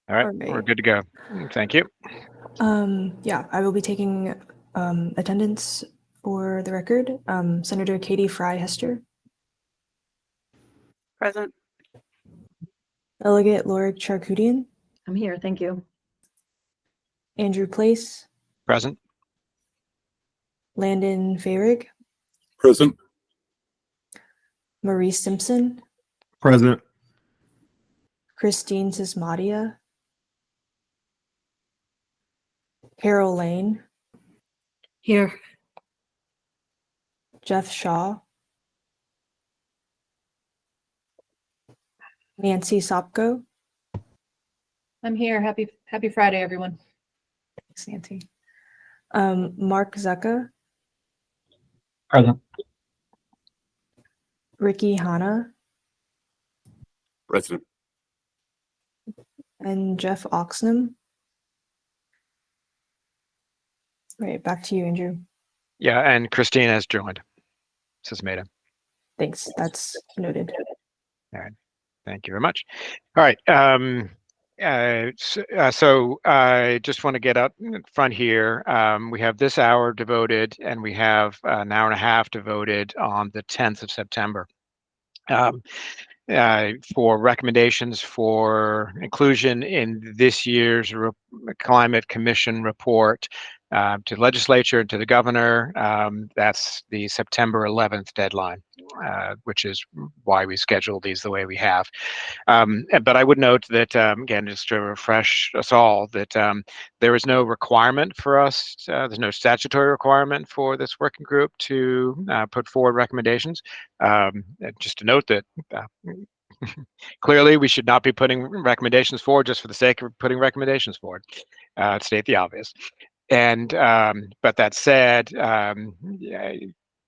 All right, All we're right. good to go. Thank you. Yeah, I will be taking attendance for the record. Senator Katie Fry Hester, Present. Delegate Laura Charkoudian, I'm here, thank you. Andrew Place, Present. Landon Fayrig, Present. Maurice Simpson, Present. Christine Sismadia, Carol Lane, Here. Jeff Shaw, Nancy Sopko. I'm here. Happy Friday, everyone. Thanks, Nancy. Mark Zucka, Present. Ricky Hanna, Present. and Jeff Oxnam. Right, back to you, Andrew. Yeah, and Christine has joined. Sismeda. Thanks, that's noted. All right. Thank you very much. All right. So I just want to get up in front here. We have this hour devoted, and we have an hour and a half devoted on the 10th of September for recommendations for inclusion in this year's Climate Commission report to the legislature and to the governor. That's the September 11th deadline, which is why we scheduled these the way we have. But I would note that, again, just to refresh us all, that there is no requirement for us, there's no statutory requirement for this working group to put forward recommendations. Just to note that clearly we should not be putting recommendations forward just for the sake of putting recommendations forward, to state the obvious. And but that said,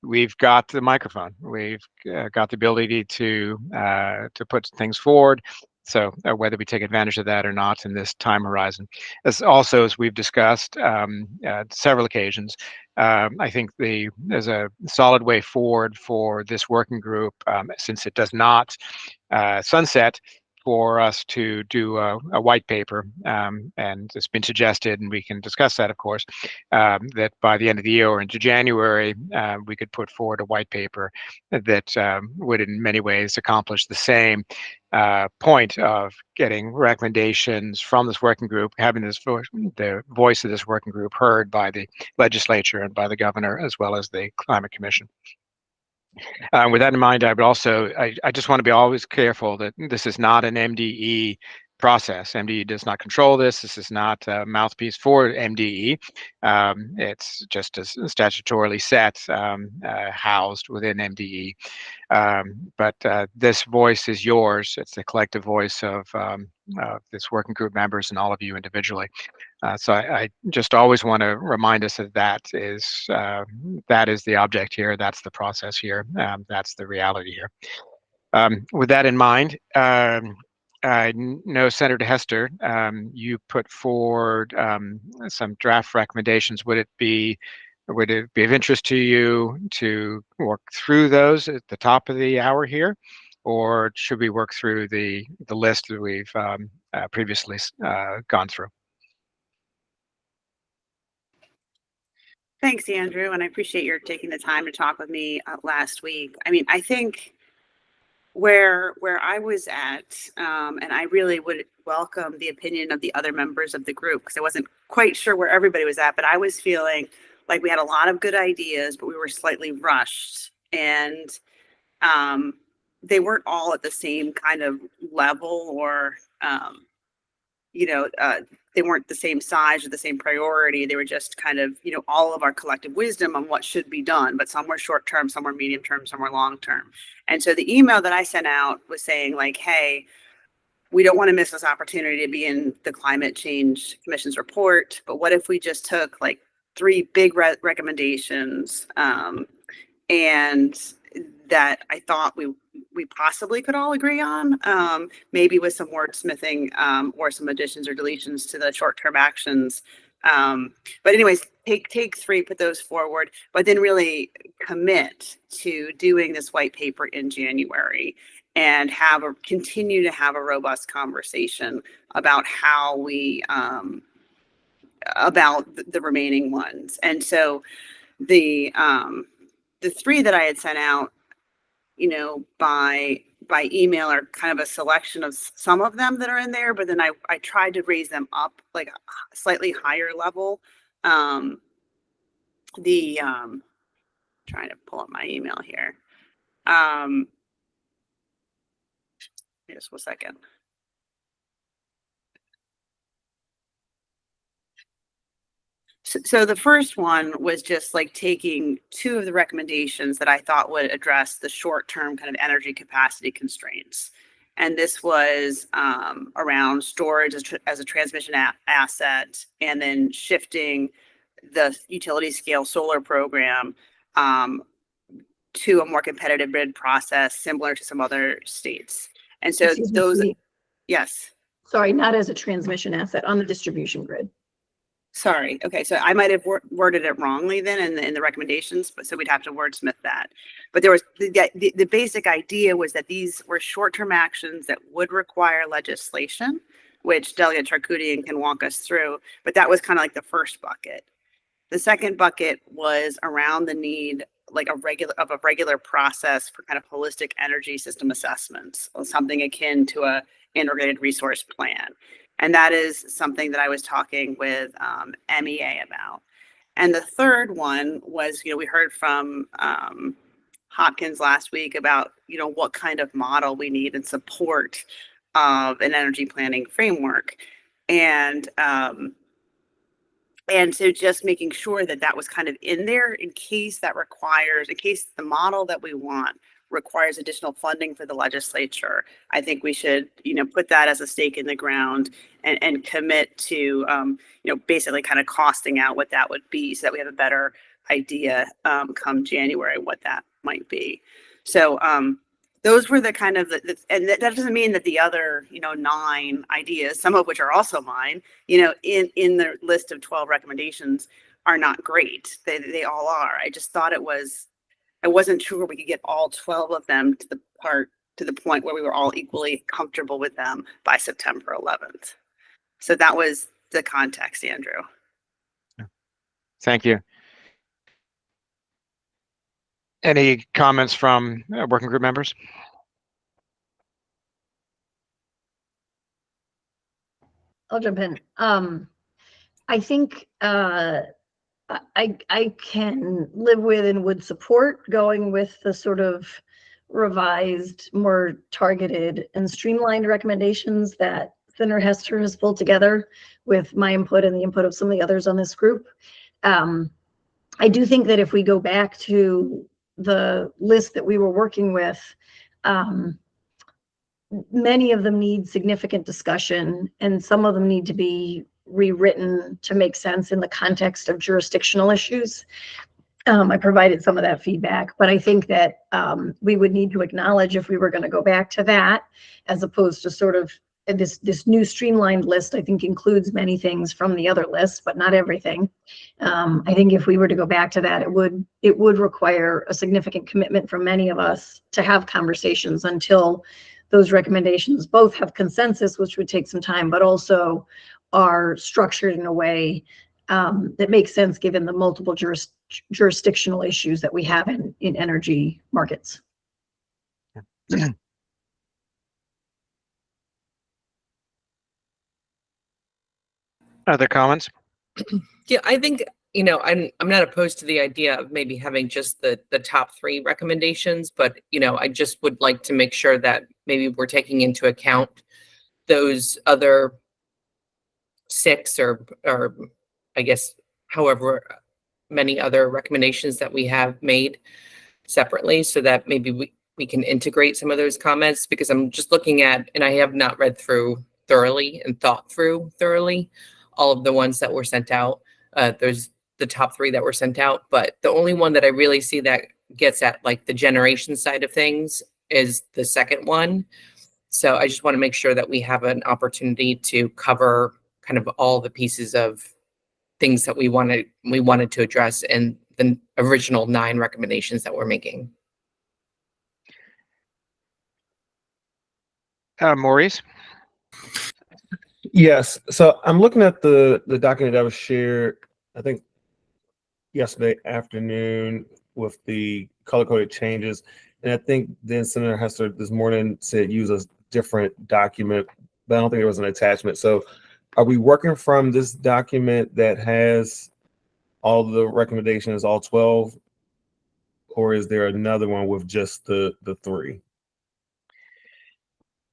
we've got the microphone. We've got the ability to put things forward. So whether we take advantage of that or not in this time horizon, as we've discussed at several occasions, I think there's a solid way forward for this working group, since it does not sunset, for us to do a white paper, and it's been suggested, and we can discuss that, of course, that by the end of the year or into January, we could put forward a white paper that would in many ways accomplish the same point of getting recommendations from this working group, having the voice of this working group heard by the legislature and by the governor, as well as the Climate Commission. With that in mind, I just want to be always careful that this is not an MDE process. MDE does not control this. This is not a mouthpiece for MDE. It's just as statutorily set, housed within MDE. But this voice is yours. It's the collective voice of this working group members and all of you individually. So I just always want to remind us that that is the object here. That's the process here. That's the reality here. With that in mind, I know Senator Hester, you put forward some draft recommendations. Would it be of interest to you to work through those at the top of the hour here, or should we work through the list that we've previously gone through? Thanks, Andrew, and I appreciate your taking the time to talk with me last week. I mean, I think where I was at, and I really would welcome the opinion of the other members of the group, because I wasn't quite sure where everybody was at, but I was feeling like we had a lot of good ideas, but we were slightly rushed, and they weren't all at the same kind of level, or they weren't the same size or the same priority. They were just kind of, all of our collective wisdom on what should be done, but some were short term, some were medium term, some were long term. And so the email that I sent out was saying, like, hey, we don't want to miss this opportunity to be in the Climate Change Commission's report, but what if we just took like 3 big recommendations, and that I thought we possibly could all agree on, maybe with some wordsmithing, or some additions or deletions to the short-term actions. But anyways, take 3, put those forward, but then really commit to doing this white paper in January. and continue to have a robust conversation about how we, about the remaining ones. And so the 3 that I had sent out, by email are kind of a selection of some of them that are in there, but then I tried to raise them up like a slightly higher level. Trying to pull up my email here. Just 1 second. So the first one was just like taking 2 of the recommendations that I thought would address the short-term kind of energy capacity constraints. And this was around storage as a transmission asset, and then shifting the utility scale solar program to a more competitive bid process, similar to some other states. And so Excuse me, those, Judy. yes. Sorry, not as a transmission asset, on the distribution grid. Sorry. Okay. So I might have worded it wrongly then in the recommendations, but so we'd have to wordsmith that. But there was the basic idea was that these were short-term actions that would require legislation, which Delegate Charkoudian can walk us through. But that was kind of like the first bucket. The second bucket was around the need like a regular process for kind of holistic energy system assessments, something akin to a integrated resource plan. And that is something that I was talking with MEA about. And the third one was, we heard from Hopkins last week about, what kind of model we need in support of an energy planning framework. And so just making sure that that was kind of in there in case the model that we want requires additional funding for the legislature. I think we should, put that as a stake in the ground and commit to, basically kind of costing out what that would be so that we have a better idea come January what that might be. So those were the kind of, and that doesn't mean that the other, 9 ideas, some of which are also mine, in the list of 12 recommendations are not great. They all are. I just thought I wasn't sure we could get all 12 of them to the point where we were all equally comfortable with them by September 11th. So that was the context, Andrew. Thank you. Any comments from working group members? I'll jump in. I think I can live with and would support going with the sort of revised, more targeted and streamlined recommendations that Senator Hester has pulled together with my input and the input of some of the others on this group. I do think that if we go back to the list that we were working with, many of them need significant discussion, and some of them need to be rewritten to make sense in the context of jurisdictional issues. I provided some of that feedback, but I think that we would need to acknowledge if we were going to go back to that, as opposed to sort of this new streamlined list, I think includes many things from the other lists, but not everything. I think if we were to go back to that, it would require a significant commitment from many of us to have conversations until those recommendations both have consensus, which would take some time, but also are structured in a way that makes sense given the multiple jurisdictional issues that we have in energy markets. Other comments? Yeah, I think, I'm not opposed to the idea of maybe having just the top 3 recommendations, but, I just would like to make sure that maybe we're taking into account those other 6 or I guess, however many other recommendations that we have made separately, so that maybe we can integrate some of those comments, because I'm just looking at, and I have not read through thoroughly and thought through thoroughly all of the ones that were sent out. There's the top 3 that were sent out, but the only one that I really see that gets at like the generation side of things is the second one. So I just want to make sure that we have an opportunity to cover kind of all the pieces of things that we wanted to address in the original 9 recommendations that we're making. Maurice? Yes, so I'm looking at the document that was shared, I think yesterday afternoon with the color-coded changes. And I think then Senator Hester this morning said use a different document, but I don't think there was an attachment. So are we working from this document that has all the recommendations, all 12? Or is there another one with just the 3?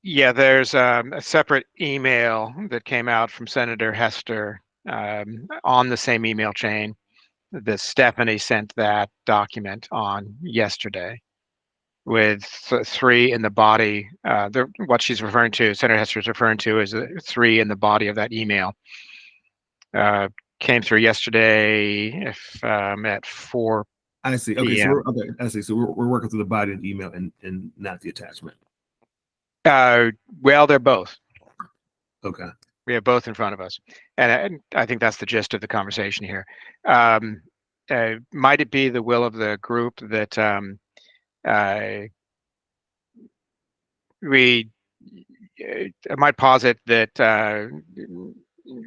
Yeah, there's a separate email that came out from Senator Hester on the same email chain that Stephanie sent that document on yesterday with 3 in the body. What she's referring to, Senator Hester is referring to, is 3 in the body of that email. Came through yesterday at 4 I see. Okay, PM. I see. So we're working through the body of the email and not the attachment. Well, they're both. Okay. We have both in front of us, and I think that's the gist of the conversation here. Might it be the will of the group that I might posit that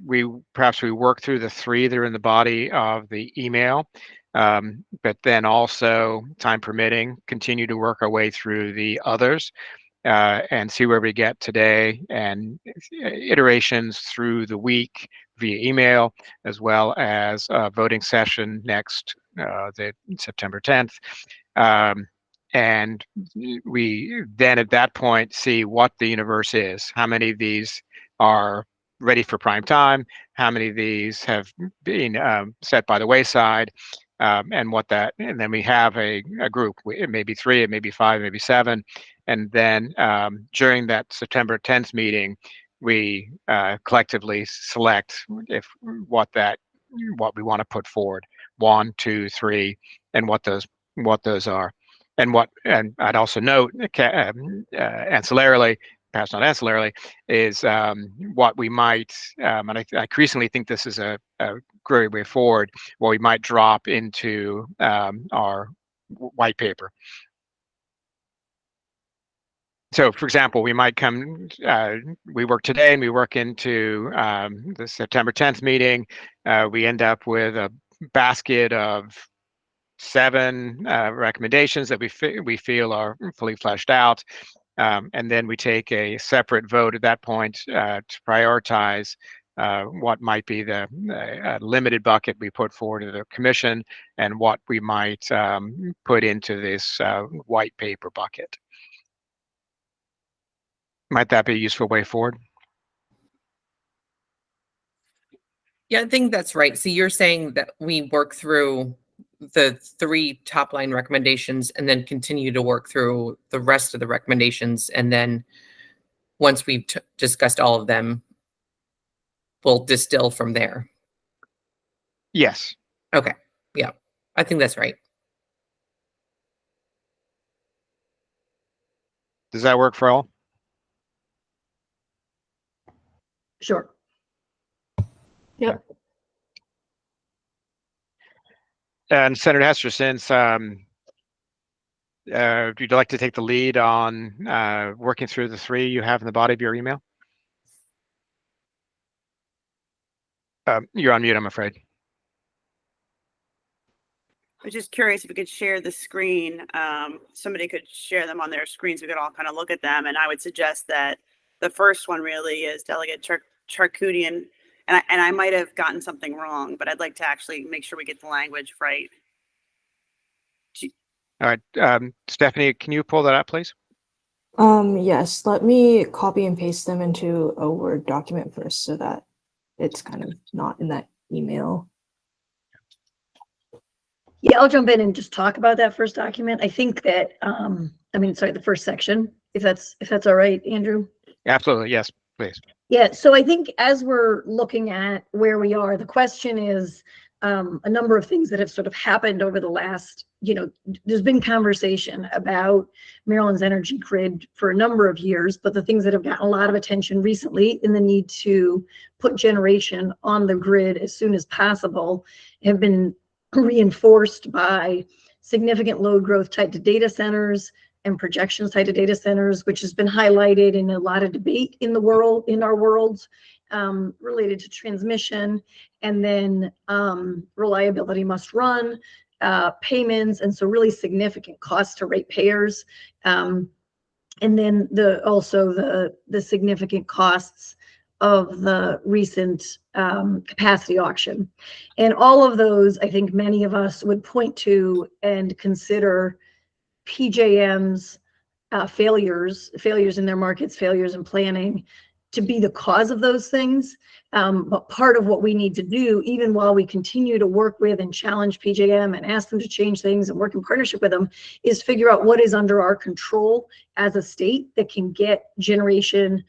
we work through the 3 that are in the body of the email, but then also, time permitting, continue to work our way through the others. And see where we get today, and iterations through the week via email, as well as a voting session next the September 10th. And we then at that point see what the universe is. How many of these are ready for prime time? How many of these have been set by the wayside? And then we have a group. It may be 3, it may be 5, maybe 7. And then during that September 10th meeting, we collectively select what we want to put forward, 1, 2, 3, and what those are. And I'd also note, ancillarily, perhaps not ancillarily, is what we might, and I increasingly think this is a great way forward, what we might drop into our white paper. So, for example, we might we work today and we work into the September 10th meeting. We end up with a basket of 7 recommendations that we feel are fully fleshed out. And then we take a separate vote at that point to prioritize what might be the limited bucket we put forward to the commission, and what we might put into this white paper bucket. Might that be a useful way forward? Yeah, I think that's right. So you're saying that we work through the 3 top line recommendations and then continue to work through the rest of the recommendations. And then once we've discussed all of them, we'll distill from there. Yes. Okay. Yeah, I think that's right. Does that work for all? Sure. Yep. And Senator Hester, since would you like to take the lead on working through the 3 you have in the body of your email? You're on mute, I'm afraid. I was just curious if we could share the screen. Somebody could share them on their screens. We could all kind of look at them. And I would suggest that the first one really is Delegate Charkoudian. And I might have gotten something wrong, but I'd like to actually make sure we get the language right. All right, Stephanie, can you pull that up, please? Yes, let me copy and paste them into a Word document first so that it's kind of not in that email. Yeah, I'll jump in and just talk about that first document. I think that, the first section, if that's all right, Andrew. Absolutely, yes, please. Yeah, so I think as we're looking at where we are, the question is a number of things that have sort of happened over the last, there's been conversation about Maryland's energy grid for a number of years, but the things that have gotten a lot of attention recently in the need to put generation on the grid as soon as possible have been reinforced by significant load growth tied to data centers, and projection side of data centers, which has been highlighted in a lot of debate in the world, in our world, related to transmission, and then reliability must run, payments, and so really significant costs to ratepayers. And then also the significant costs of the recent capacity auction. And all of those, I think many of us would point to and consider PJM's failures in their markets, failures in planning, to be the cause of those things. But part of what we need to do, even while we continue to work with and challenge PJM and ask them to change things and work in partnership with them, is figure out what is under our control as a state that can get generation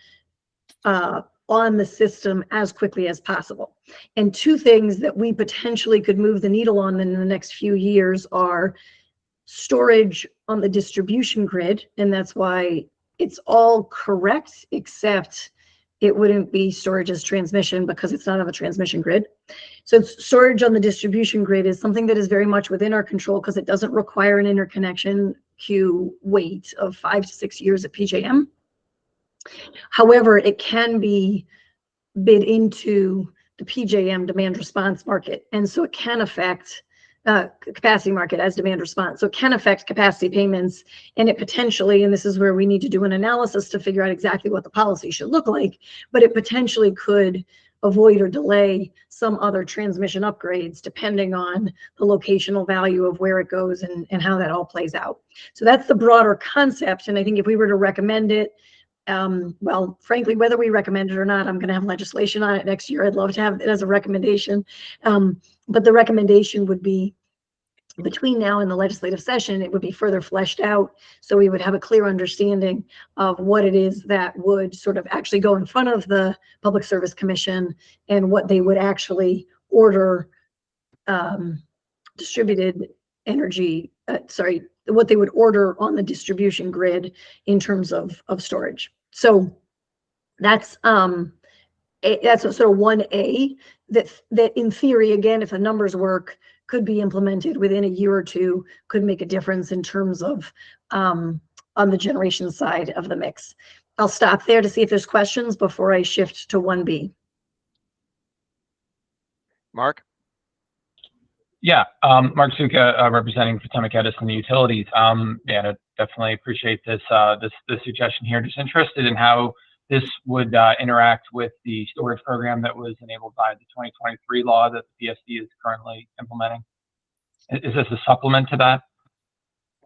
on the system as quickly as possible. And two things that we potentially could move the needle on in the next few years are storage on the distribution grid, and that's why it's all correct, except it wouldn't be storage as transmission because it's not on the transmission grid. So storage on the distribution grid is something that is very much within our control because it doesn't require an interconnection queue wait of 5 to 6 years at PJM. However, it can be bid into the PJM demand response market. And so it can affect capacity market as demand response. So it can affect capacity payments, and it potentially, and this is where we need to do an analysis to figure out exactly what the policy should look like, but it potentially could avoid or delay some other transmission upgrades depending on the locational value of where it goes and how that all plays out. So that's the broader concept. And I think if we were to recommend it, well, frankly, whether we recommend it or not, I'm going to have legislation on it next year. I'd love to have it as a recommendation. But the recommendation would be between now and the legislative session, it would be further fleshed out. So we would have a clear understanding of what it is that would sort of actually go in front of the Public Service Commission and what they would actually order distributed energy, what they would order on the distribution grid in terms of storage. So that's sort of 1A that in theory, again, if the numbers work, could be implemented within a year or two, could make a difference in terms of on the generation side of the mix. I'll stop there to see if there's questions before I shift to 1B. Mark? Yeah, Mark Suka, representing Potomac Edison Utilities. Yeah, definitely appreciate this suggestion here. Just interested in how this would interact with the storage program that was enabled by the 2023 law that the PSD is currently implementing. Is this a supplement to that?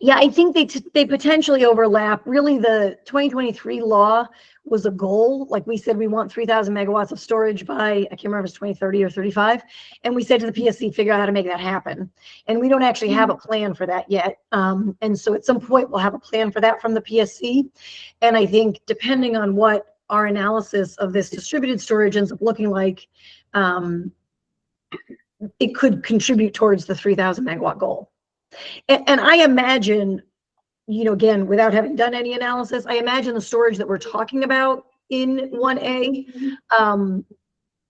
Yeah, I think they potentially overlap. Really, the 2023 law was a goal. Like we said, we want 3,000 megawatts of storage by, I can't remember if it's 2030 or 35. And we said to the PSC, figure out how to make that happen. And we don't actually have a plan for that yet. And so at some point, we'll have a plan for that from the PSC. And I think depending on what our analysis of this distributed storage ends up looking like, it could contribute towards the 3,000 megawatt goal. And I imagine, you know, again, without having done any analysis, I imagine the storage that we're talking about in 1A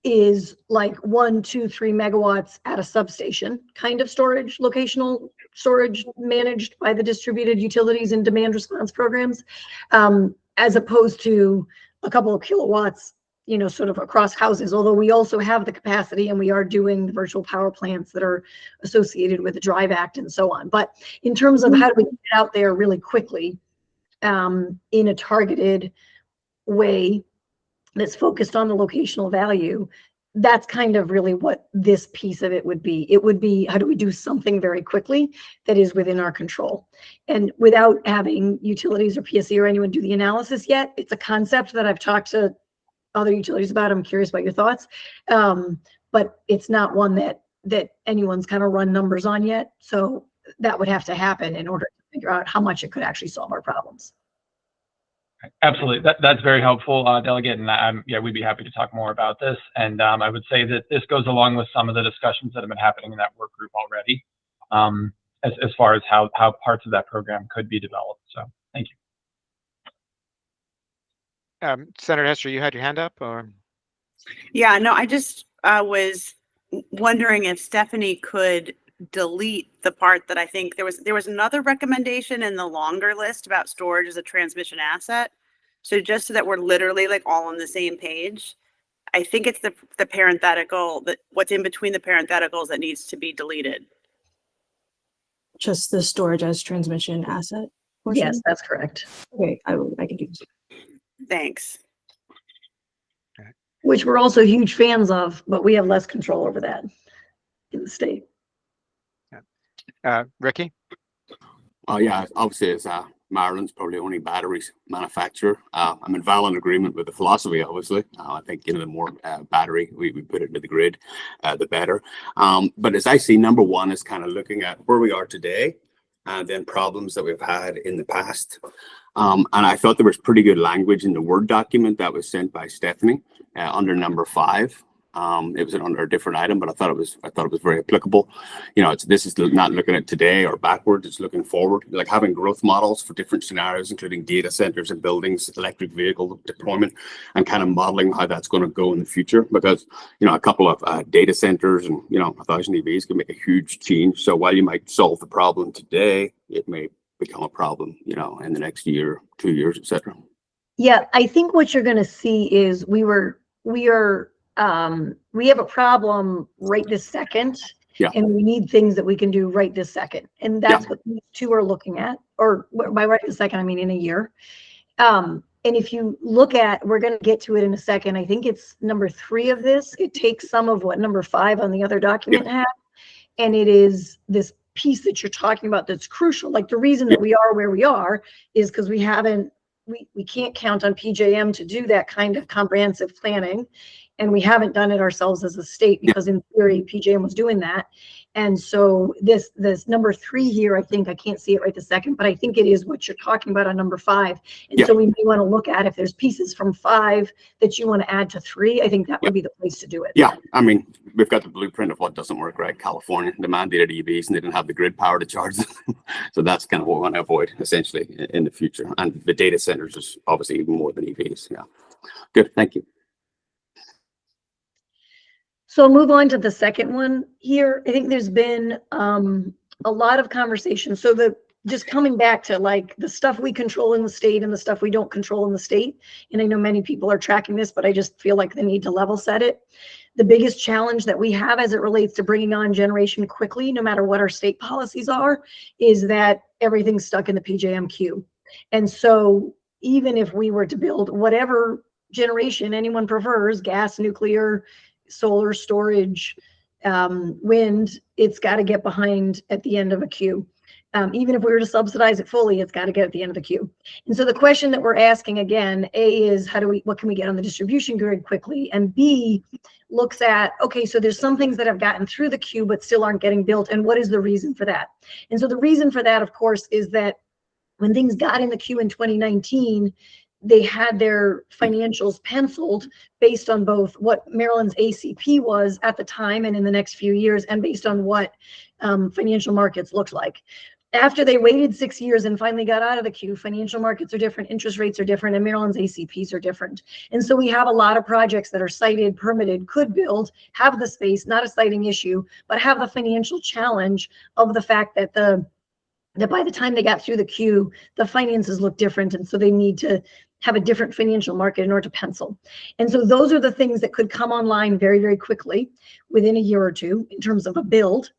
is like 1, 2, 3 megawatts at a substation kind of storage, locational storage managed by the distributed utilities and demand response programs, as opposed to a couple of kilowatts, you know, sort of across houses, although we also have the capacity and we are doing the virtual power plants that are associated with the Drive Act and so on. But in terms of how do we get out there really quickly in a targeted way that's focused on the locational value, that's kind of really what this piece of it would be. It would be, how do we do something very quickly that is within our control? And without having utilities or PSC or anyone do the analysis yet, it's a concept that I've talked to other utilities about. I'm curious about your thoughts. But it's not one that anyone's kind of run numbers on yet. So that would have to happen in order to figure out how much it could actually solve our problems. Absolutely, that's very helpful, Delegate. And yeah, we'd be happy to talk more about this. And I would say that this goes along with some of the discussions that have been happening in that work group already, as far as how parts of that program could be developed. So thank you. Senator Hester, you had your hand up, or? Yeah, no, I just was wondering if Stephanie could delete the part that I think there was another recommendation in the longer list about storage as a transmission asset. So just so that we're literally like all on the same page, I think it's the parenthetical, that what's in between the parentheticals that needs to be deleted. Just the storage as transmission asset portion? Yes, that's correct. Okay, I can do this. Thanks. Which we're also huge fans of, but we have less control over that in the state. Ricky? Yeah, obviously, as Maryland's probably the only batteries manufacturer. I'm in violent agreement with the philosophy, obviously. I think, the more battery we put it into the grid, the better. But as I see, number one is kind of looking at where we are today and then problems that we've had in the past. And I thought there was pretty good language in the Word document that was sent by Stephanie under number 5. It was under a different item, but I thought it was very applicable. This is not looking at today or backwards, it's looking forward, like having growth models for different scenarios, including data centers and buildings, electric vehicle deployment, and kind of modeling how that's going to go in the future. Because, a couple of data centers and, 1,000 EVs can make a huge change. So while you might solve the problem today, it may become a problem, in the next year, 2 years, etc. Yeah, I think what you're going to see is we have a problem right this second. Yeah. And we need things that we can do right this second. And that's what these two are looking at, or by right this second, I mean in a year. And if you look at, we're going to get to it in a second. I think it's number 3 of this. It takes some of what number 5 on the other document had. And it is this piece that you're talking about that's crucial. Like the reason that we are where we are is because we can't count on PJM to do that kind of comprehensive planning. And we haven't done it ourselves as a state because in theory, PJM was doing that. And so this number 3 here, I think, I can't see it right this second, but I think it is what you're talking about on number 5. And so we may want to look at if there's pieces from 5 that you want to add to 3, I think that would be the place to do it. Yeah, I mean, we've got the blueprint of what doesn't work, right? California, they mandated EVs and they didn't have the grid power to charge them. So that's kind of what we want to avoid essentially in the future. And the data centers is obviously even more than EVs. Yeah. Good, thank you. So I'll move on to the second one here. I think there's been a lot of conversation. So just coming back to like the stuff we control in the state and the stuff we don't control in the state. And I know many people are tracking this, but I just feel like they need to level set it. The biggest challenge that we have as it relates to bringing on generation quickly, no matter what our state policies are, is that everything's stuck in the PJM queue. And so even if we were to build whatever generation anyone prefers, gas, nuclear, solar, storage, wind, it's got to get behind at the end of a queue. Even if we were to subsidize it fully, it's got to get at the end of the queue. And so the question that we're asking again, A, is what can we get on the distribution grid quickly? And B, looks at, okay, so there's some things that have gotten through the queue but still aren't getting built. And what is the reason for that? And so the reason for that, of course, is that when things got in the queue in 2019, they had their financials penciled based on both what Maryland's ACP was at the time and in the next few years, and based on what financial markets looked like. After they waited 6 years and finally got out of the queue, financial markets are different, interest rates are different, and Maryland's ACPs are different. And so we have a lot of projects that are sited, permitted, could build, have the space, not a siting issue, but have the financial challenge of the fact that that by the time they got through the queue, the finances look different. And so they need to have a different financial market in order to pencil. And so those are the things that could come online very, very quickly within a year or two in terms of a build,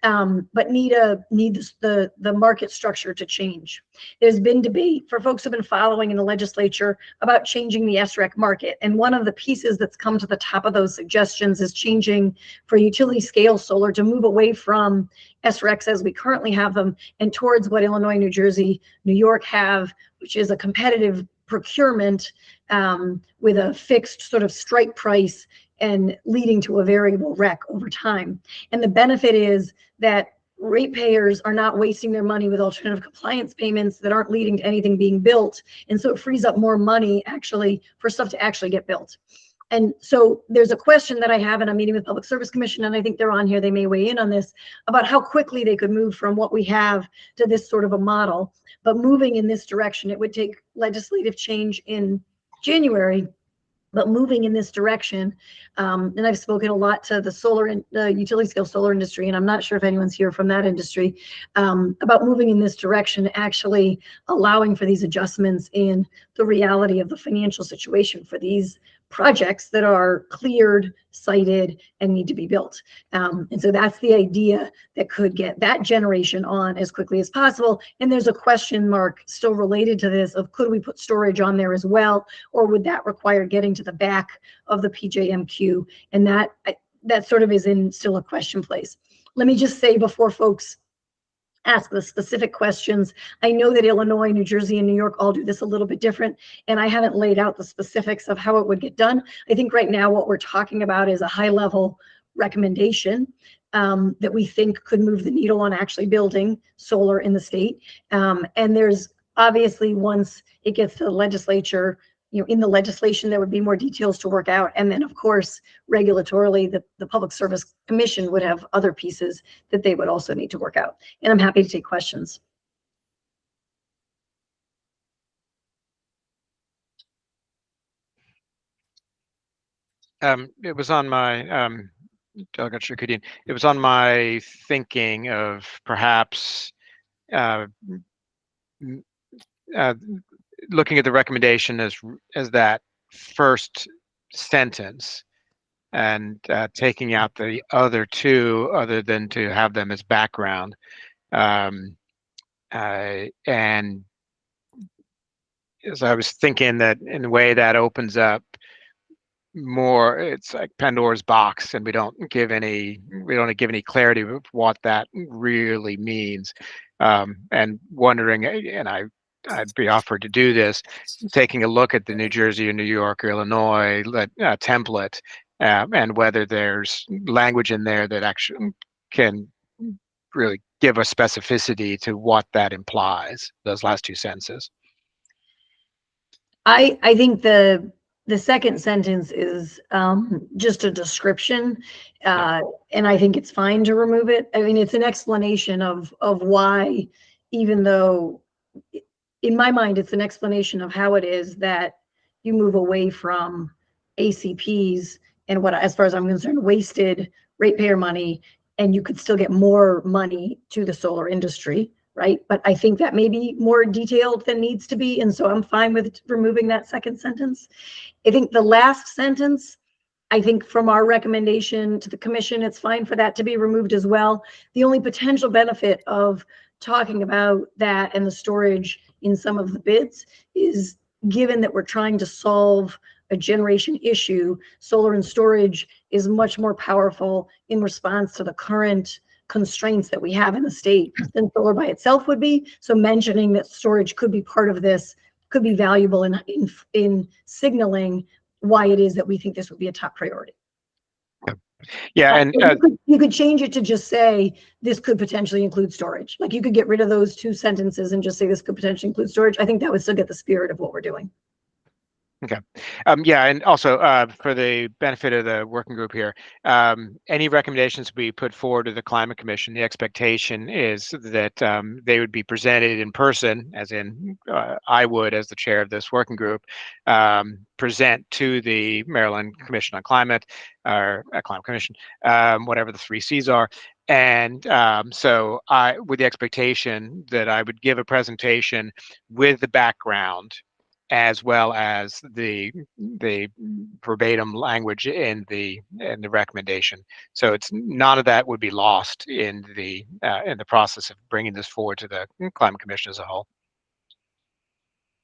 but need the market structure to change. There's been debate for folks who've been following in the legislature about changing the SREC market. And one of the pieces that's come to the top of those suggestions is changing for utility scale solar to move away from SRECs as we currently have them and towards what Illinois, New Jersey, New York have, which is a competitive procurement with a fixed sort of strike price and leading to a variable REC over time. And the benefit is that ratepayers are not wasting their money with alternative compliance payments that aren't leading to anything being built. And so it frees up more money actually for stuff to actually get built. And so there's a question that I have in a meeting with Public Service Commission, and I think they're on here, they may weigh in on this, about how quickly they could move from what we have to this sort of a model. But moving in this direction, it would take legislative change in January But moving in this direction, and I've spoken a lot to the solar and the utility scale solar industry, and I'm not sure if anyone's here from that industry, about moving in this direction, actually allowing for these adjustments in the reality of the financial situation for these projects that are cleared, cited, and need to be built. And so that's the idea that could get that generation on as quickly as possible. And there's a question mark still related to this of could we put storage on there as well, or would that require getting to the back of the PJMQ? And that sort of is in still a question place. Let me just say before folks ask the specific questions, I know that Illinois, New Jersey, and New York all do this a little bit different, and I haven't laid out the specifics of how it would get done. I think right now what we're talking about is a high-level recommendation that we think could move the needle on actually building solar in the state. And there's obviously, once it gets to the legislature, in the legislation, there would be more details to work out. And then, of course, regulatorily, the Public Service Commission would have other pieces that they would also need to work out. And I'm happy to take questions. It was on my, Delegate Shakoudian, it was on my thinking of perhaps looking at the recommendation as that first sentence and taking out the other two, other than to have them as background. And as I was thinking that in a way that opens up more, it's like Pandora's box, and we don't give any clarity of what that really means. And wondering, and I'd be offered to do this, taking a look at the New Jersey or New York or Illinois template, and whether there's language in there that actually can really give a specificity to what that implies, those last two sentences. I think the second sentence is just a description, and I think it's fine to remove it. I mean, it's an explanation of why, even though in my mind, it's an explanation of how it is that you move away from ACPs and what, as far as I'm concerned, wasted ratepayer money, and you could still get more money to the solar industry, right? But I think that may be more detailed than needs to be, and so I'm fine with removing that second sentence. I think the last sentence, I think from our recommendation to the commission, it's fine for that to be removed as well. The only potential benefit of talking about that and the storage in some of the bids is, given that we're trying to solve a generation issue, solar and storage is much more powerful in response to the current constraints that we have in the state than solar by itself would be. So mentioning that storage could be part of this could be valuable in signaling why it is that we think this would be a top priority. Yeah, and you could change it to just say this could potentially include storage. Like, you could get rid of those two sentences and just say this could potentially include storage. I think that would still get the spirit of what we're doing. Okay. Yeah, and also for the benefit of the working group here, any recommendations we put forward to the Climate Commission, the expectation is that they would be presented in person, as in I would, as the chair of this working group, present to the Maryland Commission on Climate, or Climate Commission, whatever the 3 C's are. And so with the expectation that I would give a presentation with the background, as well as the verbatim language in the recommendation. So it's none of that would be lost in the process of bringing this forward to the Climate Commission as a whole.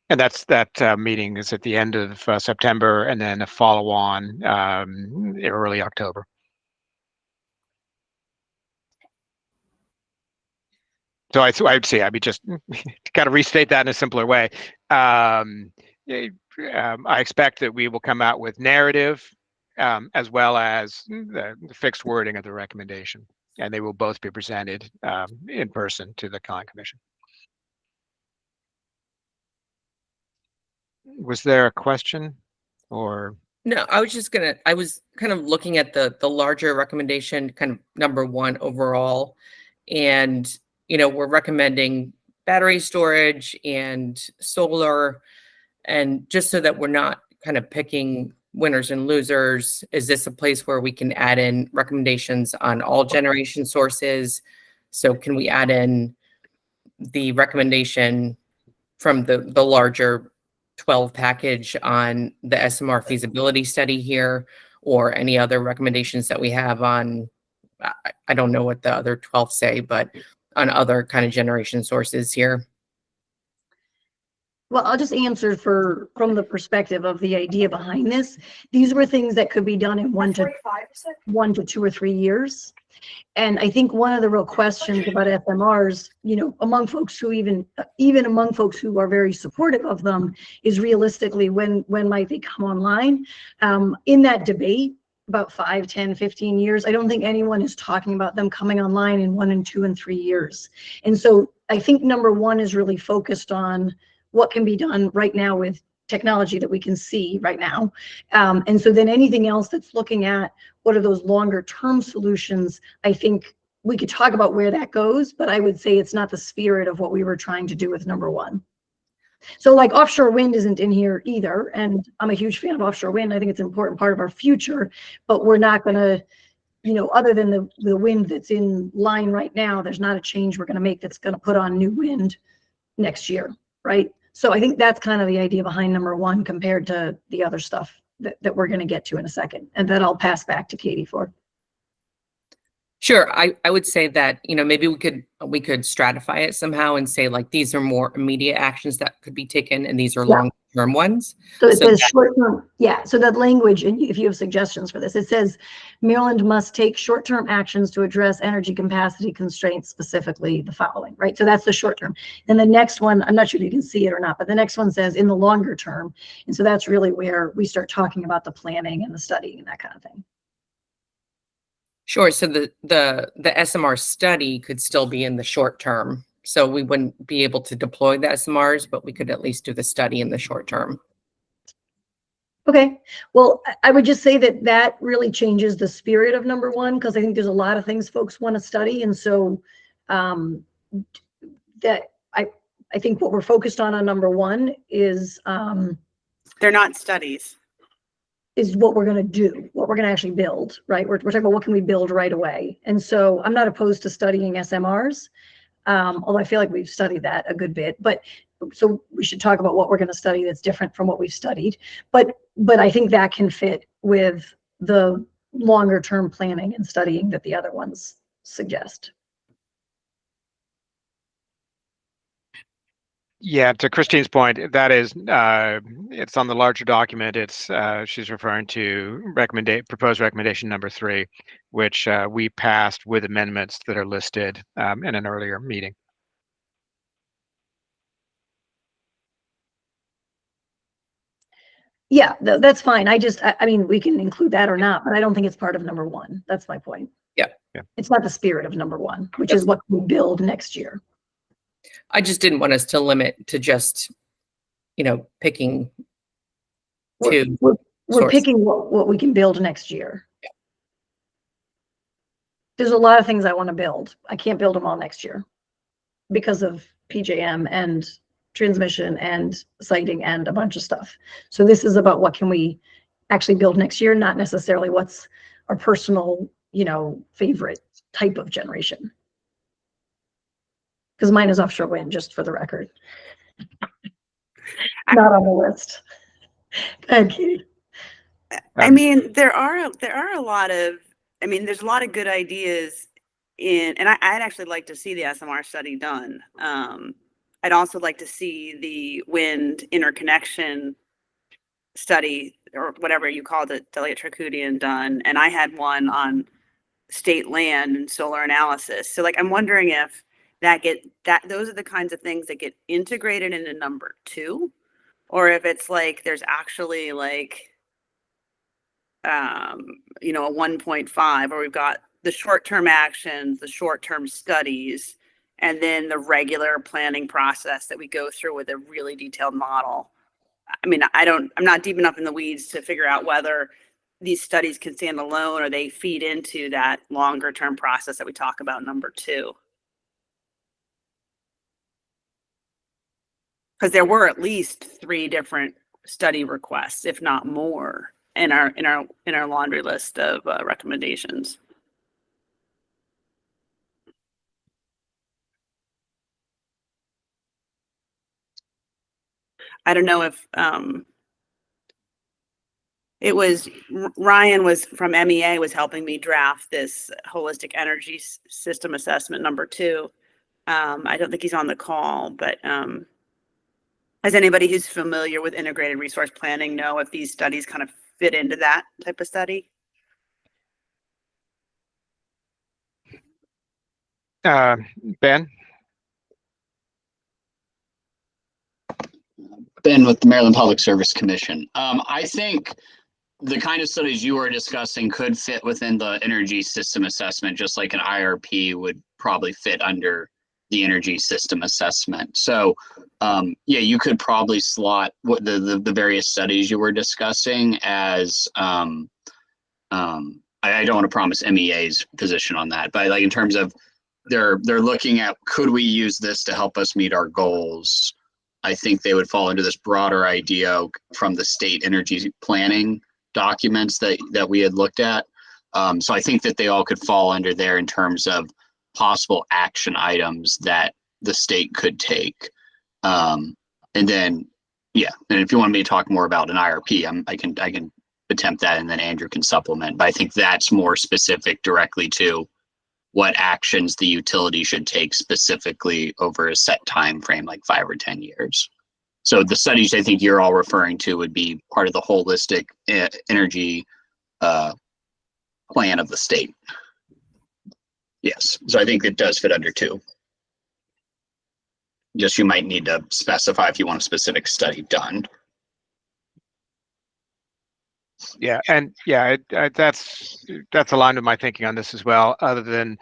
And that meeting is at the end of September, and then a follow-on early October. So I'd say, just got to restate that in a simpler way. I expect that we will come out with narrative as well as the fixed wording of the recommendation, and they will both be presented in person to the Climate Commission. Was there a question, or? No, I was kind of looking at the larger recommendation, kind of number 1 overall, and we're recommending battery storage and solar, and just so that we're not kind of picking winners and losers? Is this a place where we can add in recommendations on all generation sources? So can we add in the recommendation from the larger 12 package on the SMR feasibility study here, or any other recommendations that we have on, I don't know what the other 12 say, but on other kind of generation sources here? Well, I'll just answer from the perspective of the idea behind this. These were things that could be done in 1 to 2 or 3 years. And I think one of the real questions about FMRs, among folks who even among folks who are very supportive of them, is realistically when might they come online? In that debate about 5, 10, 15 years, I don't think anyone is talking about them coming online in 1 and 2 and 3 years. And so I think number one is really focused on what can be done right now with technology that we can see right now. And so then anything else that's looking at what are those longer term solutions, I think we could talk about where that goes, but I would say it's not the spirit of what we were trying to do with number one. So like offshore wind isn't in here either. And I'm a huge fan of offshore wind. I think it's an important part of our future, but we're not going to, other than the wind that's in line right now, there's not a change we're going to make that's going to put on new wind next year, right? So I think that's kind of the idea behind number one compared to the other stuff that we're going to get to in a second. And then I'll pass back to Katie for. Sure. I would say that, maybe we could stratify it somehow and say like, these are more immediate actions that could be taken and these are long-term ones. So it says short-term. Yeah. So that language, and if you have suggestions for this, it says Maryland must take short-term actions to address energy capacity constraints, specifically the following, right? So that's the short term. And the next one, I'm not sure if you can see it or not, but the next one says in the longer term. And so that's really where we start talking about the planning and the studying and that kind of thing. Sure. So the SMR study could still be in the short term. So we wouldn't be able to deploy the SMRs, but we could at least do the study in the short term. Okay. Well, I would just say that really changes the spirit of number one, because I think there's a lot of things folks want to study. And so that I think what we're focused on number one is They're not studies. Is what we're going to do, what we're going to actually build, right? We're talking about what can we build right away. And so I'm not opposed to studying SMRs, although I feel like we've studied that a good bit. But so we should talk about what we're going to study that's different from what we've studied. But I think that can fit with the longer term planning and studying that the other ones suggest. Yeah, to Christine's point, that is, it's on the larger document. It's she's referring to proposed recommendation number 3, which we passed with amendments that are listed in an earlier meeting. Yeah, that's fine. I mean, we can include that or not, but I don't think it's part of number one. That's my point. Yeah. It's not the spirit of number one, which is what we build next year. I just didn't want us to limit to just, picking two. We're picking what we can build next year. Yeah. There's a lot of things I want to build. I can't build them all next year because of PJM and transmission and siting and a bunch of stuff. So this is about what can we actually build next year, not necessarily what's our personal, favorite type of generation. Because mine is offshore wind, just for the record. Not on the list. Thank you. I mean, there are a lot of, there's a lot of good ideas and I'd actually like to see the SMR study done. I'd also like to see the wind interconnection study, or whatever you called it, Delia Tricoudian, done. And I had one on state land and solar analysis. So I'm wondering if those are the kinds of things that get integrated into number 2, or if it's there's actually a 1.5, where we've got the short-term actions, the short-term studies, and then the regular planning process that we go through with a really detailed model. I'm not deep enough in the weeds to figure out whether these studies can stand alone or they feed into that longer term process that we talk about in number 2. Because there were at least 3 different study requests, if not more, in our laundry list of recommendations. I don't know if it was Ryan was from MEA was helping me draft this holistic energy system assessment number 2. I don't think he's on the call, but has anybody who's familiar with integrated resource planning know if these studies kind of fit into that type of study? Ben? Ben with the Maryland Public Service Commission. I think the kind of studies you were discussing could fit within the energy system assessment, just like an IRP would probably fit under the energy system assessment. So yeah, you could probably slot what the various studies you were discussing as I don't want to promise MEA's position on that, but like in terms of they're looking at, could we use this to help us meet our goals? I think they would fall into this broader idea from the state energy planning documents that we had looked at. So I think that they all could fall under there in terms of possible action items that the state could take. And then, yeah, and if you want me to talk more about an IRP, I can attempt that, and then Andrew can supplement. But I think that's more specific directly to what actions the utility should take specifically over a set time frame, like 5 or 10 years. So the studies I think you're all referring to would be part of the holistic energy plan of the state. Yes, so I think it does fit under 2. Just you might need to specify if you want a specific study done. Yeah, and yeah, that's aligned with my thinking on this as well. Other than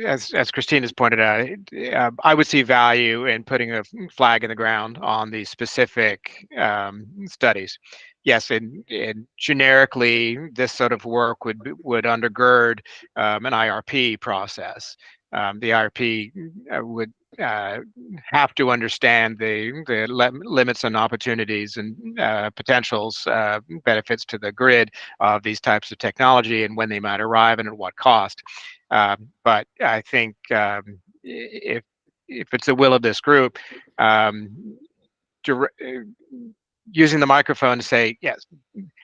as Christine has pointed out, I would see value in putting a flag in the ground on the specific studies. Yes, and generically, this sort of work would undergird an IRP process. The IRP would have to understand the limits and opportunities and potentials, benefits to the grid of these types of technology and when they might arrive and at what cost. But I think if it's the will of this group, using the microphone to say, yes,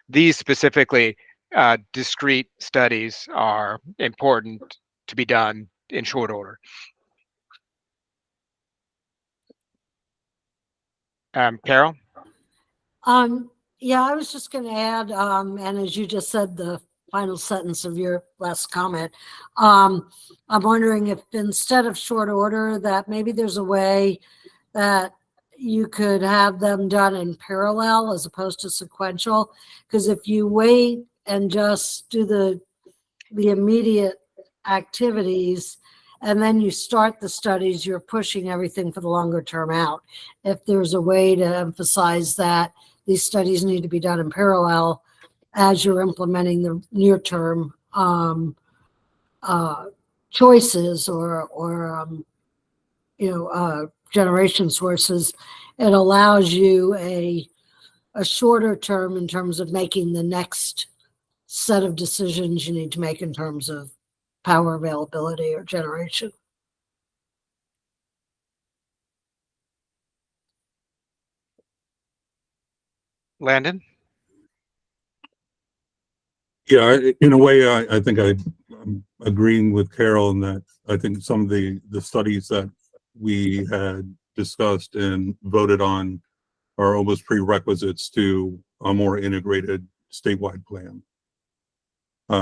these specifically discrete studies are important to be done in short order. Carol? Yeah, I was just going to add, and as you just said, the final sentence of your last comment, I'm wondering if instead of short order, that maybe there's a way that you could have them done in parallel as opposed to sequential. Because if you wait and just do the immediate activities and then you start the studies, you're pushing everything for the longer term out. If there's a way to emphasize that these studies need to be done in parallel as you're implementing the near term choices or generation sources, it allows you a shorter term in terms of making the next set of decisions you need to make in terms of power availability or generation. Landon? Yeah, in a way, I think I'm agreeing with Carol in that I think some of the studies that we had discussed and voted on are almost prerequisites to a more integrated statewide plan.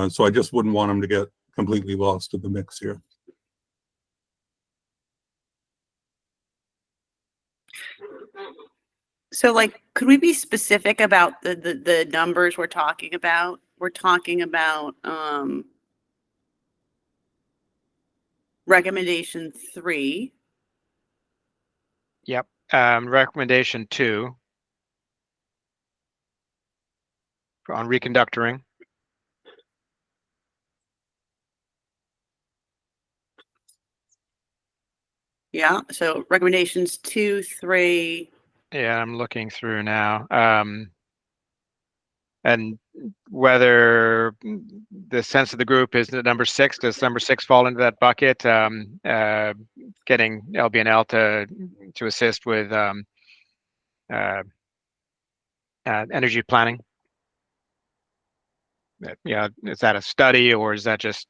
So I just wouldn't want them to get completely lost in the mix here. So like, could we be specific about the numbers we're talking about? We're talking about recommendation 3. Yep. Recommendation 2 on reconductoring. Yeah, so recommendations 2, 3, Yeah, I'm looking through now. And whether the sense of the group is the number 6, does number 6 fall into that bucket? Getting LBNL to assist with energy planning. Yeah, is that a study or is that just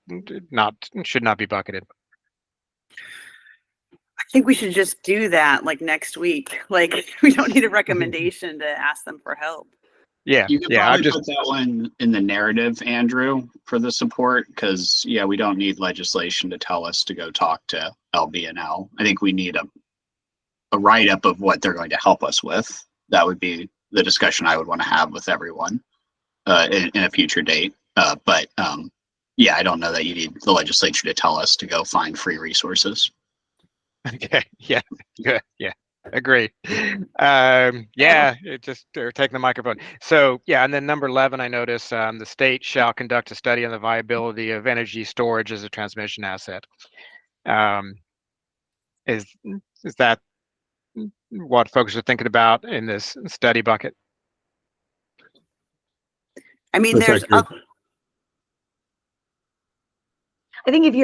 should not be bucketed? I think we should just do that like next week. Like we don't need a recommendation to ask them for help. Yeah, You could yeah. I'm probably just put that one in the narrative, Andrew, for the support, because yeah, we don't need legislation to tell us to go talk to LBNL. I think we need a write-up of what they're going to help us with. That would be the discussion I would want to have with everyone in a future date. But yeah, I don't know that you need the legislature to tell us to go find free resources. okay. Yeah, good. Yeah. Agree. Yeah, it just or taking the microphone. So yeah, and then number 11, I notice the state shall conduct a study on the viability of energy storage as a transmission asset. Is that what folks are thinking about in this study bucket? I mean, That's there's accurate. I think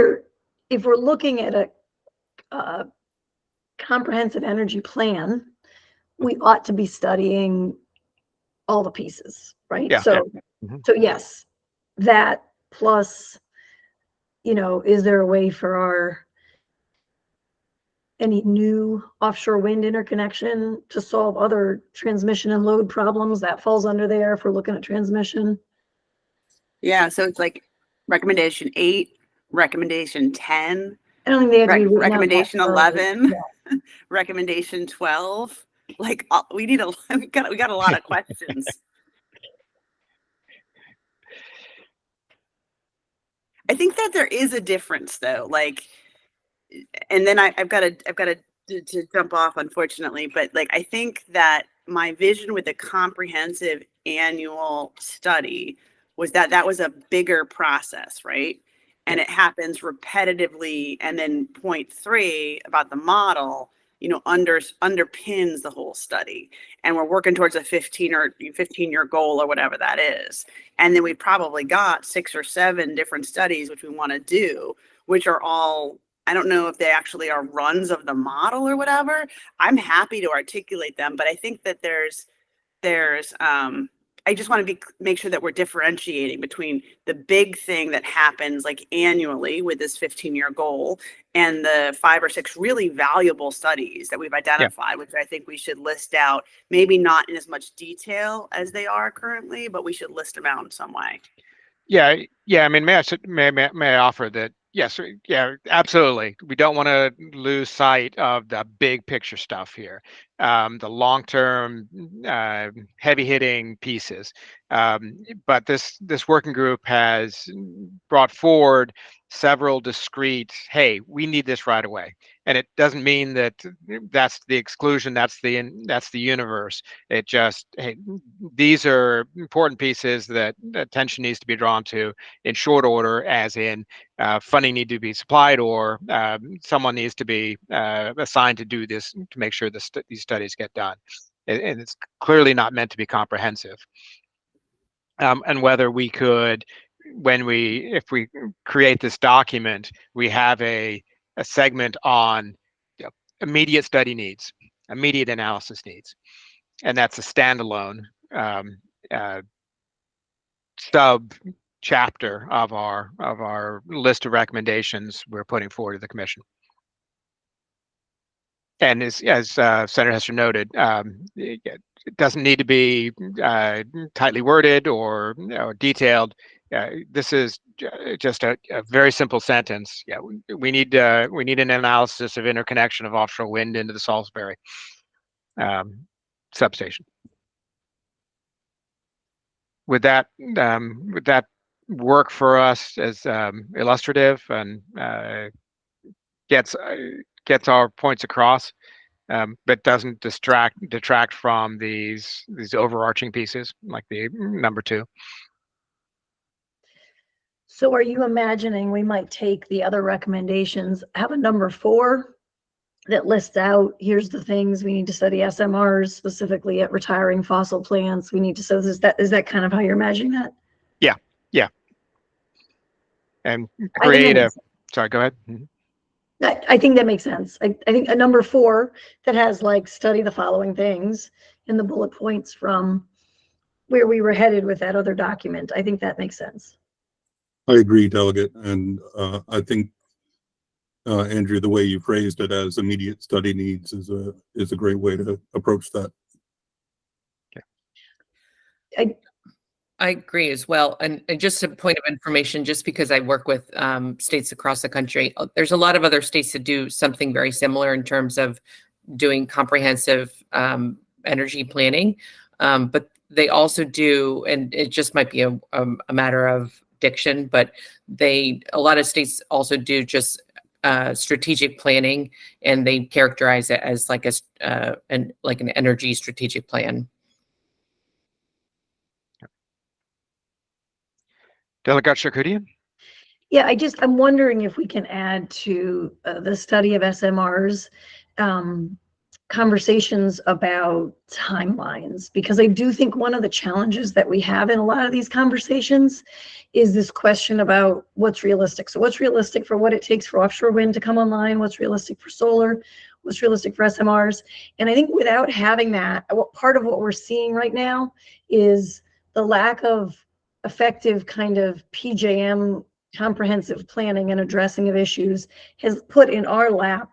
if we're looking at a comprehensive energy plan, we ought to be studying all the pieces, right? Yeah. So, Mhm. so yes, that plus, is there a way for any new offshore wind interconnection to solve other transmission and load problems? That falls under there if we're looking at transmission. yeah, so it's like recommendation 8, recommendation 10, I don't think they have to be written out that recommendation thoroughly. 11, Yeah. recommendation 12. Like we got a lot of questions. I think that there is a difference though. Like, and then I've got to jump off, unfortunately, but like I think that my vision with a comprehensive annual study was that was a bigger process, right? And it happens repetitively. And then point 3 about the model, underpins the whole study. And we're working towards a 15-year goal or whatever that is. And then we've probably got 6 or 7 different studies which we want to do, which are all, I don't know if they actually are runs of the model or whatever. I'm happy to articulate them, but I think that there's I just want to make sure that we're differentiating between the big thing that happens like annually with this 15-year goal and the 5 or 6 really valuable studies that we've identified, which I think we should list out, maybe not in as much detail as they are currently, but we should list them out in some way. Yeah, I mean, may I offer that? Yes, yeah, absolutely. We don't want to lose sight of the big picture stuff here, the long-term, heavy-hitting pieces. But this working group has brought forward several discrete, hey, we need this right away, and it doesn't mean that that's the exclusion, that's the universe. It just, hey, these are important pieces that attention needs to be drawn to in short order, as in funding need to be supplied, or someone needs to be assigned to do this to make sure these studies get done. And it's clearly not meant to be comprehensive. And whether we could, if we create this document, we have a segment on immediate study needs, immediate analysis needs, and that's a standalone sub chapter of our list of recommendations we're putting forward to the commission. And as Senator Hester noted, it doesn't need to be tightly worded or detailed. This is just a very simple sentence. Yeah, we need an analysis of interconnection of offshore wind into the Salisbury substation. Would that work for us as illustrative and gets our points across, but doesn't detract from these overarching pieces like the number 2? So are you imagining we might take the other recommendations, have a number 4 that lists out, here's the things we need to study SMRs, specifically at retiring fossil plants. We need to, so is that kind of how you're imagining that? And I think create that a, makes sense. sorry, go ahead. Mhm. I think that makes sense. I think a number 4 that has like study the following things and the bullet points from where we were headed with that other document. I think that makes sense. I agree, Delegate, and I think Andrew, the way you phrased it as immediate study needs is a great way to approach that. I agree as well. And just a point of information, just because I work with states across the country, there's a lot of other states that do something very similar in terms of doing comprehensive energy planning. But they also do, and it just might be a matter of diction, but a lot of states also do just strategic planning, and they characterize it as like an energy strategic plan. Delegate Shakudian? Yeah, I'm wondering if we can add to the study of SMRs, conversations about timelines, because I do think one of the challenges that we have in a lot of these conversations is this question about what's realistic. So what's realistic for what it takes for offshore wind to come online? What's realistic for solar? What's realistic for SMRs? And I think without having that, part of what we're seeing right now is the lack of effective kind of PJM comprehensive planning and addressing of issues has put in our lap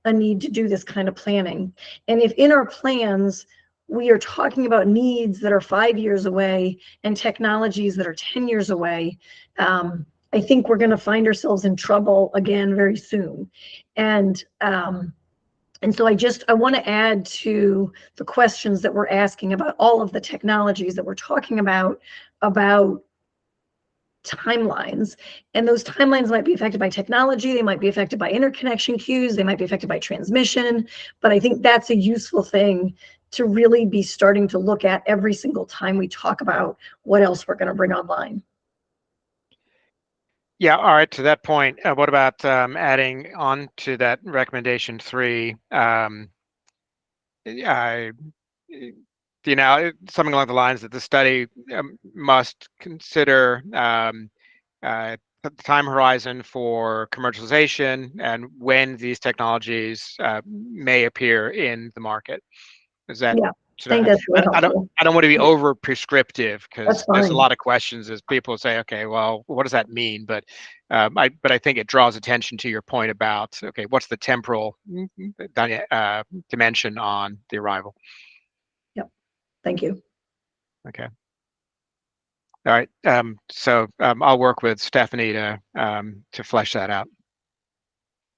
a need to do this kind of planning. And if in our plans, we are talking about needs that are 5 years away and technologies that are 10 years away, I think we're going to find ourselves in trouble again very soon. And so I want to add to the questions that we're asking about all of the technologies that we're talking about timelines. And those timelines might be affected by technology, they might be affected by interconnection queues, they might be affected by transmission, but I think that's a useful thing to really be starting to look at every single time we talk about what else we're going to bring online. Yeah, all right, to that point, what about adding on to that recommendation 3, something along the lines that the study must consider the time horizon for commercialization and when these technologies may appear in the market. Is that? Yeah, I think that's really helpful. I don't want to be over prescriptive, because That's there's a fine. lot of questions as people say, okay, well, what does that mean? But I think it draws attention to your point about, okay, what's the temporal dimension on the arrival? Thank you. Okay. All right. So I'll work with Stephanie to flesh that out,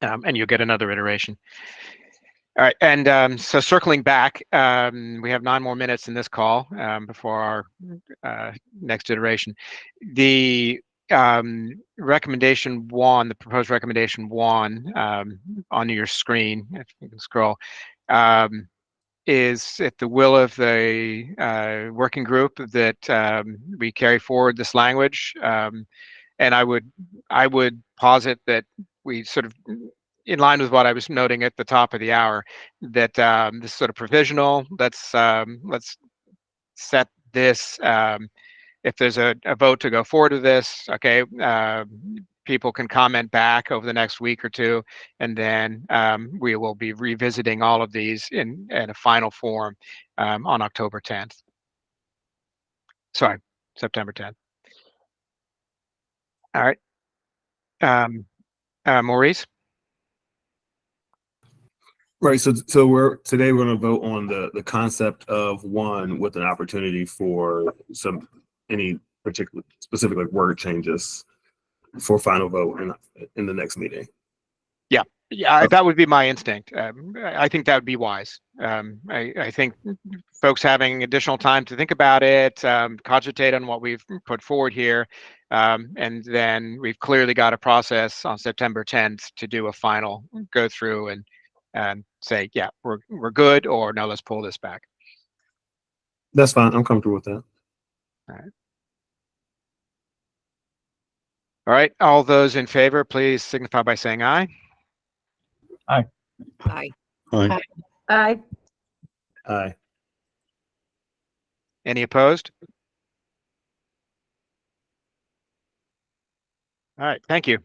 and you'll get another iteration. All right. And so circling back, we have 9 more minutes in this call before our next iteration. The recommendation 1, the proposed recommendation 1 on your screen, if you can scroll, is at the will of the working group that we carry forward this language, and I would posit that we sort of, in line with what I was noting at the top of the hour, that this is sort of provisional. Let's set this. If there's a vote to go forward with this, okay, people can comment back over the next week or 2, and then we will be revisiting all of these in a final form on October 10th. Sorry, September 10th. All right. Maurice? Right. So today we're going to vote on the concept of 1 with an opportunity for any particular specific like word changes for final vote in the next meeting. Yeah, that would be my instinct. I think that would be wise. I think folks having additional time to think about it, cogitate on what we've put forward here, and then we've clearly got a process on September 10th to do a final go through and say, yeah, we're good, or no, let's pull this back. That's fine. I'm comfortable with that. All right. All right. All those in favor, please signify by saying aye. Aye. Aye. Aye. Aye. Any opposed? All right, thank you.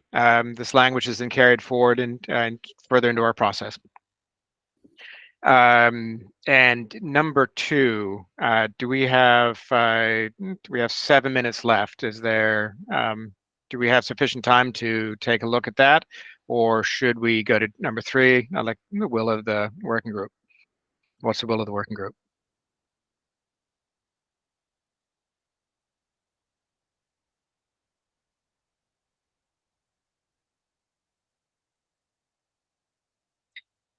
This language has been carried forward and further into our process. And number 2, do we have 7 minutes left? Is there, do we have sufficient time to take a look at that? Or should we go to number 3? I like the will of the working group. What's the will of the working group?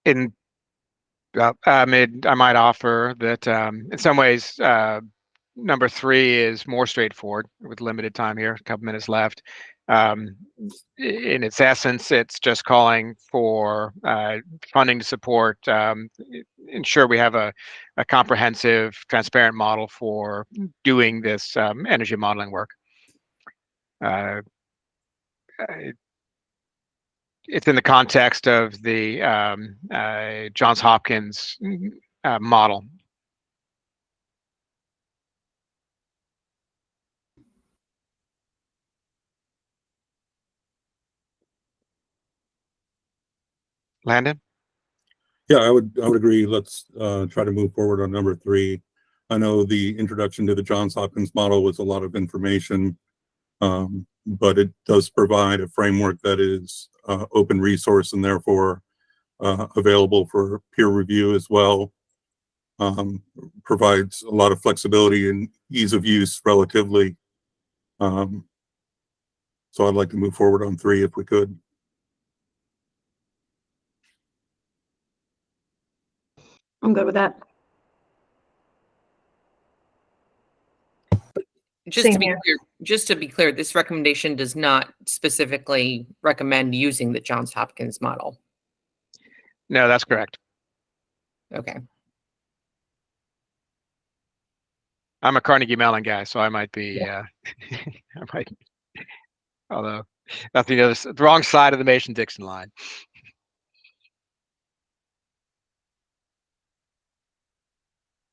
I might offer that in some ways, number 3 is more straightforward with limited time here, a couple minutes left. In its essence, it's just calling for funding to support, ensure we have a comprehensive, transparent model for doing this energy modeling work. It's in the context of the Johns Hopkins model. Landon? Yeah, I would agree. Let's try to move forward on number 3. I know the introduction to the Johns Hopkins model was a lot of information, but it does provide a framework that is open resource and therefore available for peer review as well. Provides a lot of flexibility and ease of use relatively. So I'd like to move forward on 3 if we could. I'm good with that. Same here. Just to be clear, this recommendation does not specifically recommend using the Johns Hopkins model. No, that's correct. Okay. I'm a Carnegie Mellon guy, so I might be, I might, although that's the wrong side of the Mason-Dixon line.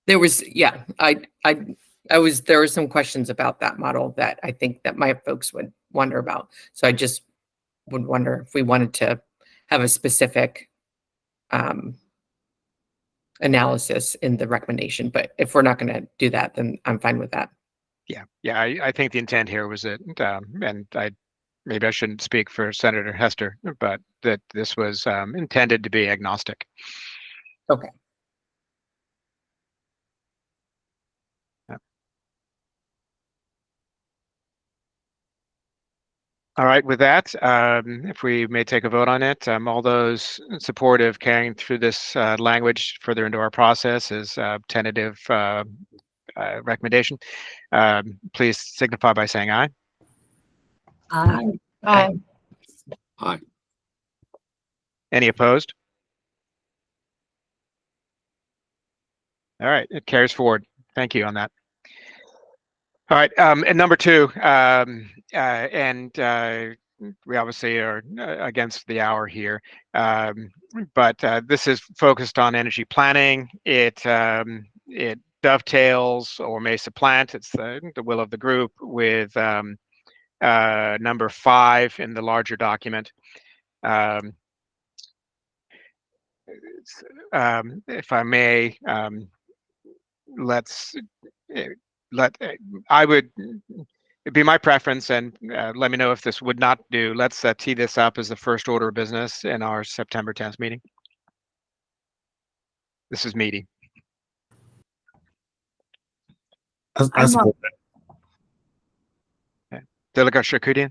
There was, yeah, there were some questions about that model that I think that my folks would wonder about. So I just would wonder if we wanted to have a specific analysis in the recommendation, but if we're not going to do that, then I'm fine with that. Yeah, I think the intent here was that, and maybe I shouldn't speak for Senator Hester, but that this was intended to be agnostic. Okay. All right, with that, if we may take a vote on it, all those in support of carrying through this language further into our process is tentative recommendation. Please signify by saying aye. Aye. Aye. Aye. Any opposed? All right, it carries forward. Thank you on that. All right, and number 2, we obviously are against the hour here, but this is focused on energy planning. It dovetails or may supplant, it's the will of the group, with number 5 in the larger document. If I may, it'd be my preference, and let me know if this would not do. Let's tee this up as the first order of business in our September 10th meeting. This is meaty. I support that. Delegate Shakudian?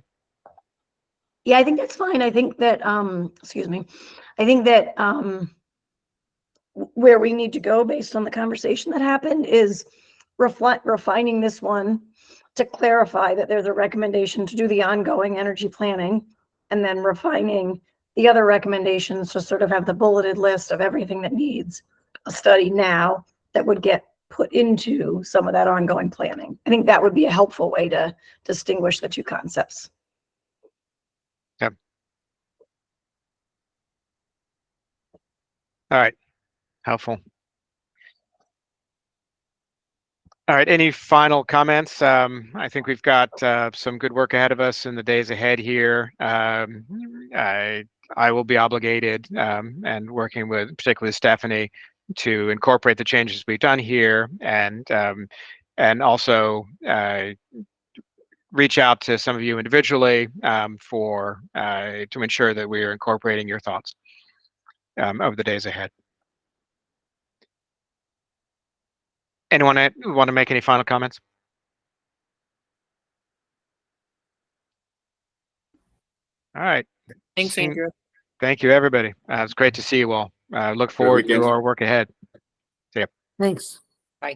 Yeah, I think that's fine. I think that, excuse me, I think that where we need to go based on the conversation that happened is refining this one to clarify that there's a recommendation to do the ongoing energy planning, and then refining the other recommendations to sort of have the bulleted list of everything that needs a study now that would get put into some of that ongoing planning. I think that would be a helpful way to distinguish the two concepts. Yep. All right. helpful. All right, any final comments? I think we've got some good work ahead of us in the days ahead here. I will be obligated and working with particularly Stephanie to incorporate the changes we've done here and also reach out to some of you individually for to ensure that we are incorporating your thoughts over the days ahead. Anyone want to make any final comments? All right. Thanks, Seeing- Andrew. Thank you, everybody. It's great to see you all. Look forward to weekend. our work ahead. Thanks. Bye.